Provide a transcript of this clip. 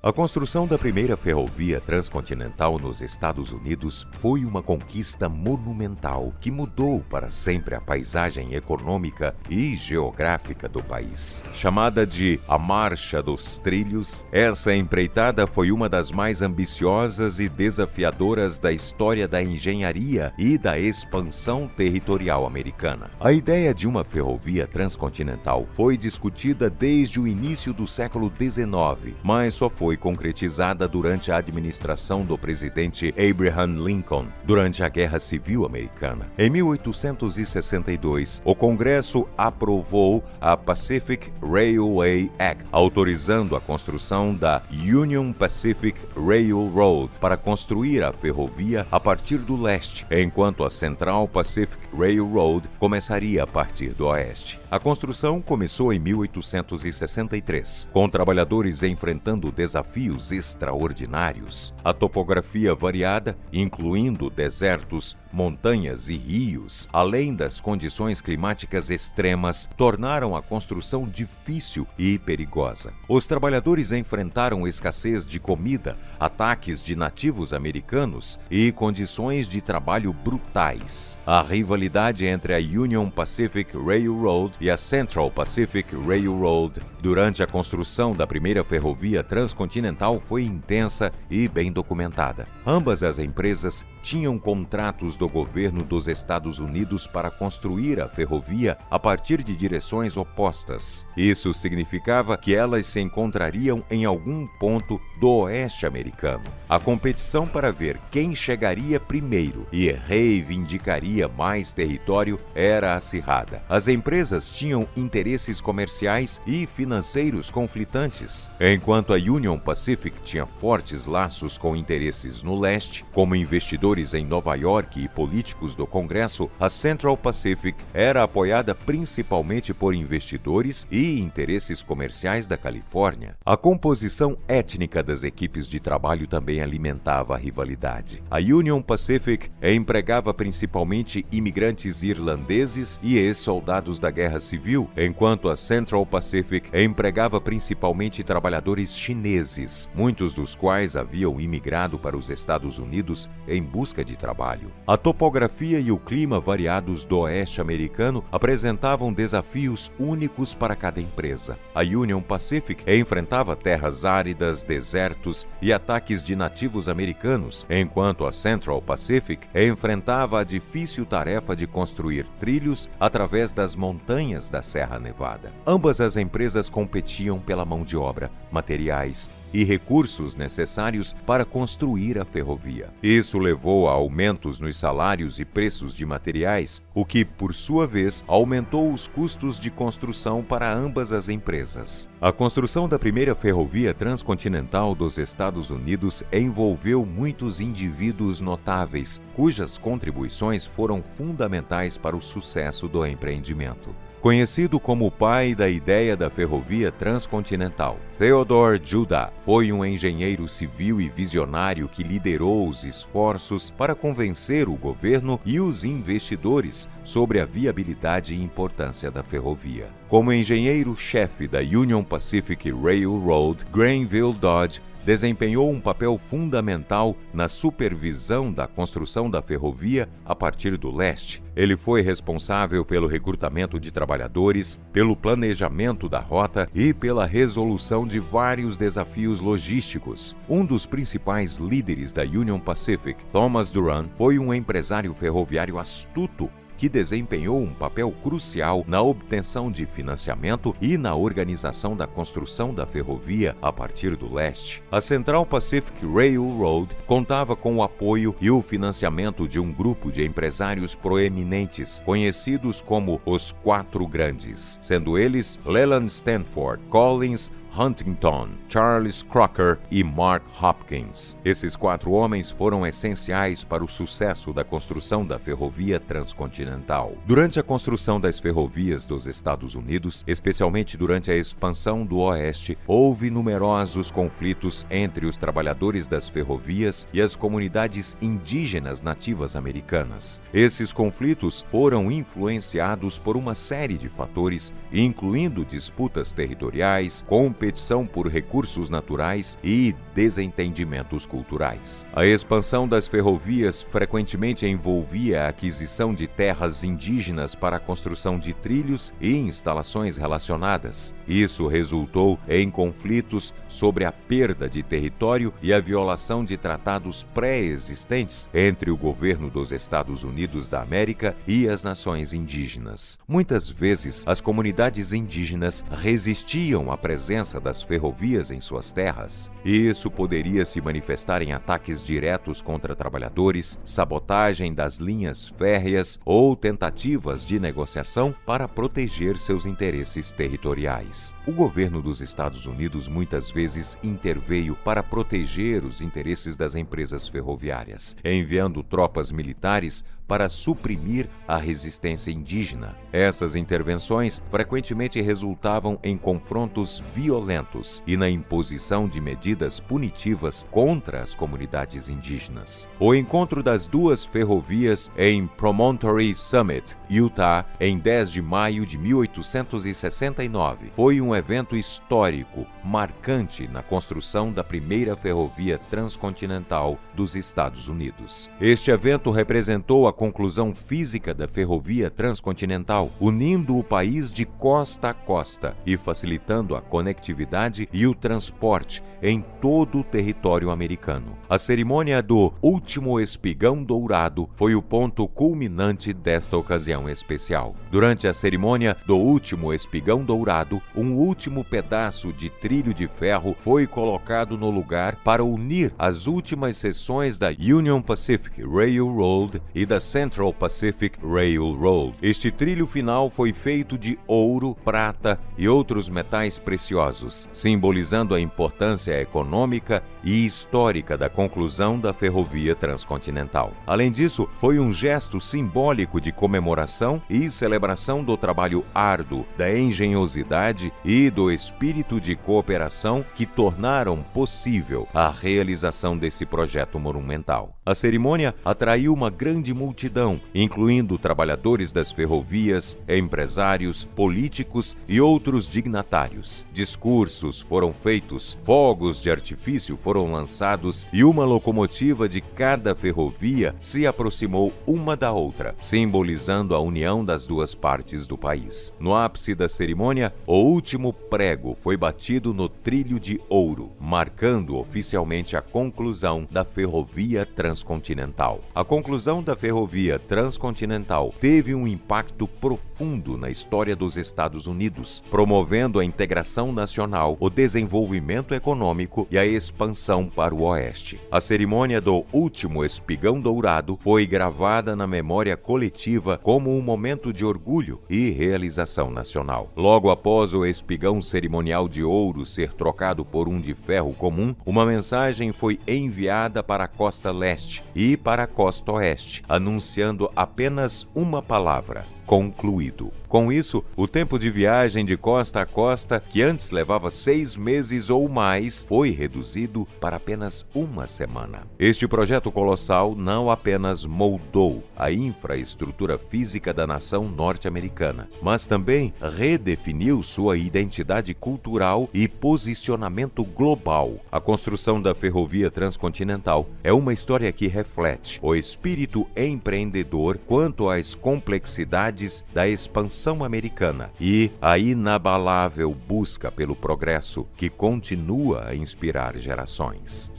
A construção da primeira ferrovia transcontinental nos Estados Unidos foi uma conquista monumental que mudou para sempre a paisagem econômica e geográfica do país. Chamada de a Marcha dos Trilhos, essa empreitada foi uma das mais ambiciosas e desafiadoras da história da engenharia e da expansão territorial americana. A ideia de uma ferrovia transcontinental foi discutida desde o início do século XIX, mas só foi concretizada durante a administração do presidente Abraham Lincoln, durante a Guerra Civil Americana. Em 1862, o Congresso aprovou a Pacific Railway Act, autorizando a construção da Union Pacific Railroad para construir a ferrovia a partir do leste, enquanto a Central Pacific Railroad começaria a partir do oeste. A construção começou em 1863, com trabalhadores enfrentando desafios extraordinários. A topografia variada, incluindo desertos, montanhas e rios, além das condições climáticas extremas, tornaram a construção difícil e perigosa. Os trabalhadores enfrentaram escassez de comida, ataques de nativos americanos e condições de trabalho brutais. A rivalidade entre a Union Pacific Railroad e a Central Pacific Railroad durante a construção da primeira ferrovia transcontinental foi intensa e bem documentada. Ambas as empresas tinham contratos do governo dos Estados Unidos para construir a ferrovia a partir de direções opostas. Isso significava que elas se encontrariam em algum ponto do oeste americano. A competição para ver quem chegaria primeiro e reivindicaria mais território era acirrada. As empresas tinham interesses comerciais e financeiros conflitantes. Enquanto a Union Pacific tinha fortes laços com interesses no leste, como investidores em Nova York e políticos do Congresso, a Central Pacific era apoiada principalmente por investidores e interesses comerciais da Califórnia. A composição étnica das equipes de trabalho também alimentava a rivalidade. A Union Pacific empregava principalmente imigrantes irlandeses e ex-soldados da Guerra Civil, enquanto a Central Pacific empregava principalmente trabalhadores chineses, muitos dos quais haviam imigrado para os Estados Unidos em busca de trabalho. A topografia e o clima variados do oeste americano apresentavam desafios únicos para cada empresa. A Union Pacific enfrentava terras áridas, desertos e ataques de nativos americanos, enquanto a Central Pacific enfrentava a difícil tarefa de construir trilhos através das montanhas da Serra Nevada. Ambas as empresas competiam pela mão de obra, materiais e recursos necessários para construir a ferrovia. Isso levou a aumentos nos salários e preços de materiais, o que, por sua vez, aumentou os custos de construção para ambas as empresas. A construção da primeira ferrovia transcontinental dos Estados Unidos envolveu muitos indivíduos notáveis, cujas contribuições foram fundamentais para o sucesso do empreendimento. Conhecido como o pai da ideia da ferrovia transcontinental, Theodore Judah foi um engenheiro civil e visionário que liderou os esforços para convencer o governo e os investidores sobre a viabilidade e importância da ferrovia. Como engenheiro-chefe da Union Pacific Railroad, Granville Dodge desempenhou um papel fundamental na supervisão da construção da ferrovia a partir do leste. Ele foi responsável pelo recrutamento de trabalhadores, pelo planejamento da rota e pela resolução de vários desafios logísticos. Um dos principais líderes da Union Pacific, Thomas Duran, foi um empresário ferroviário astuto que desempenhou um papel crucial na obtenção de financiamento e na organização da construção da ferrovia a partir do leste. A Central Pacific Railroad contava com o apoio e o financiamento de um grupo de empresários proeminentes, conhecidos como os Quatro Grandes, sendo eles Leland Stanford, Collins Huntington, Charles Crocker e Mark Hopkins. Esses quatro homens foram essenciais para o sucesso da construção da ferrovia transcontinental. Durante a construção das ferrovias dos Estados Unidos, especialmente durante a expansão do Oeste, houve numerosos conflitos entre os trabalhadores das ferrovias e as comunidades indígenas nativas americanas. Esses conflitos foram influenciados por uma série de fatores, incluindo disputas territoriais, competição competição por recursos naturais e desentendimentos culturais. A expansão das ferrovias frequentemente envolvia a aquisição de terras indígenas para a construção de trilhos e instalações relacionadas. Isso resultou em conflitos sobre a perda de território e a violação de tratados pré-existentes entre o governo dos Estados Unidos da América e as nações indígenas. Muitas vezes, as comunidades indígenas resistiam à presença das ferrovias em suas terras. Isso poderia se manifestar em ataques diretos contra trabalhadores, sabotagem das linhas férreas ou tentativas de negociação para proteger seus interesses territoriais. O governo dos Estados Unidos muitas vezes interveio para proteger os interesses das empresas ferroviárias, enviando tropas militares para suprimir a resistência indígena. Essas intervenções frequentemente resultavam em confrontos violentos e na imposição de medidas punitivas contra as comunidades indígenas. O encontro das duas ferrovias em Promontory Summit, Utah, em 10 de maio de 1869, foi um evento histórico, marcante na construção da primeira ferrovia transcontinental dos Estados Unidos. Este evento representou a conclusão física da ferrovia transcontinental, unindo o país de costa a costa e facilitando a conectividade e o transporte em todo o território americano. A cerimônia do Último Espigão Dourado foi o ponto culminante desta ocasião especial. Durante a cerimônia do Último Espigão Dourado, um último pedaço de trilho de ferro foi colocado no lugar para unir as últimas seções da Union Pacific Railroad e da Central Pacific Railroad. Este trilho final foi feito de ouro, prata e outros metais preciosos, simbolizando a importância econômica e histórica da conclusão da ferrovia transcontinental. Além disso, foi um gesto simbólico de comemoração e celebração do trabalho árduo, da engenhosidade e do espírito de cooperação que tornaram possível a realização desse projeto monumental. A cerimônia atraiu uma grande multidão, incluindo trabalhadores das ferrovias, empresários, políticos e outros dignatários. Discursos foram feitos, fogos de artifício foram lançados e uma locomotiva de cada ferrovia se aproximou uma da outra, simbolizando a união das duas partes do país. No ápice da cerimônia, o último prego foi batido no trilho de ouro, marcando oficialmente a conclusão da ferrovia transcontinental. A conclusão da ferrovia transcontinental teve um impacto profundo na história dos Estados Unidos, promovendo a integração nacional, o desenvolvimento econômico e a expansão para o Oeste. A cerimônia do Último Espigão Dourado foi gravada na memória coletiva como um momento de orgulho e realização nacional. Logo após o espigão cerimonial de ouro ser trocado por um de ferro comum, uma mensagem foi enviada para a costa leste e para a costa oeste, anunciando apenas uma palavra: concluído. Com isso, o tempo de viagem de costa a costa, que antes levava 6 meses ou mais, foi reduzido para apenas uma semana. Este projeto colossal não apenas moldou a infraestrutura física da nação norte-americana, mas também redefiniu sua identidade cultural e posicionamento global. A construção da ferrovia transcontinental é uma história que reflete o espírito empreendedor quanto às complexidades da expansão americana e a inabalável busca pelo progresso que continua a inspirar gerações.